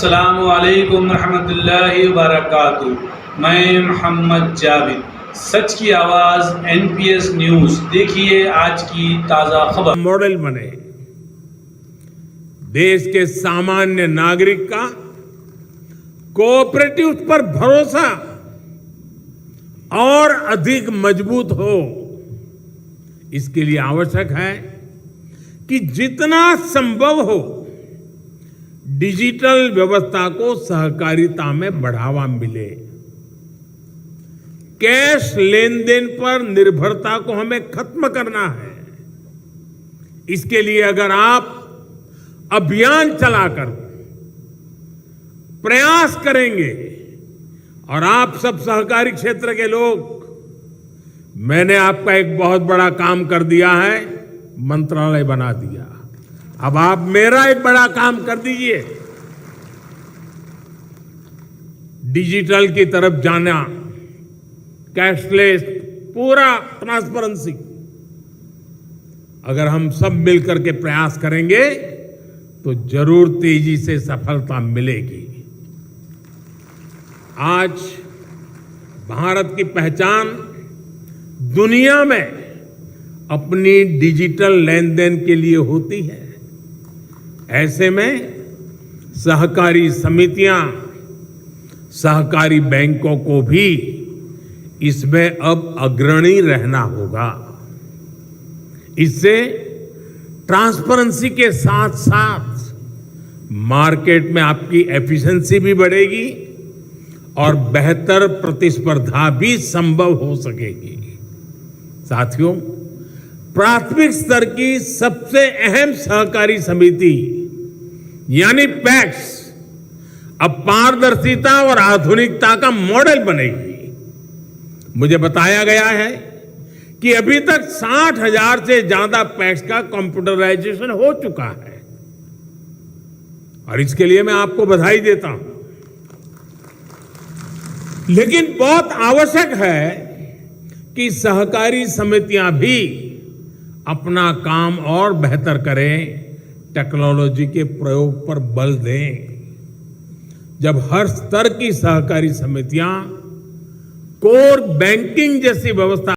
अस्सलामु अलैकुम रहमतुल्लाहि व बरकातुहू। मैं मोहम्मद जावेद, सच की आवाज़ एनपीएस न्यूज़। देखिए आज की ताज़ा खबर। मॉडल बने, देश के सामान्य नागरिक का कोऑपरेटिव पर भरोसा और अधिक मजबूत हो। इसके लिए आवश्यक है कि जितना संभव हो डिजिटल व्यवस्था को सहकारिता में बढ़ावा मिले। कैश लेन देन पर निर्भरता को हमें खत्म करना है। इसके लिए अगर आप अभियान चलाकर प्रयास करेंगे और आप सब सहकारी क्षेत्र के लोग, मैंने आपका एक बहुत बड़ा काम कर दिया है, मंत्रालय बना दिया। अब आप मेरा एक बड़ा काम कर दीजिए, डिजिटल की तरफ जाना, कैशलेस, पूरा ट्रांसपेरेंसी। अगर हम सब मिलकर के प्रयास करेंगे तो जरूर तेजी से सफलता मिलेगी। आज भारत की पहचान दुनिया में अपनी डिजिटल लेन देन के लिए होती है। ऐसे में सहकारी समितियां, सहकारी बैंकों को भी इसमें अब अग्रणी रहना होगा। इससे ट्रांसपेरेंसी के साथ साथ मार्केट में आपकी एफिशिएंसी भी बढ़ेगी और बेहतर प्रतिस्पर्धा भी संभव हो सकेगी। साथियों, प्राथमिक स्तर की सबसे अहम सहकारी समिति यानी पैक्स अब पारदर्शिता और आधुनिकता का मॉडल बनेगी। मुझे बताया गया है कि अभी तक 60,000 से ज्यादा पैक्स का कंप्यूटराइजेशन हो चुका है और इसके लिए मैं आपको बधाई देता हूं। लेकिन बहुत आवश्यक है कि सहकारी समितियां भी अपना काम और बेहतर करें, टेक्नोलॉजी के प्रयोग पर बल दें। जब हर स्तर की सहकारी समितियां कोर बैंकिंग जैसी व्यवस्था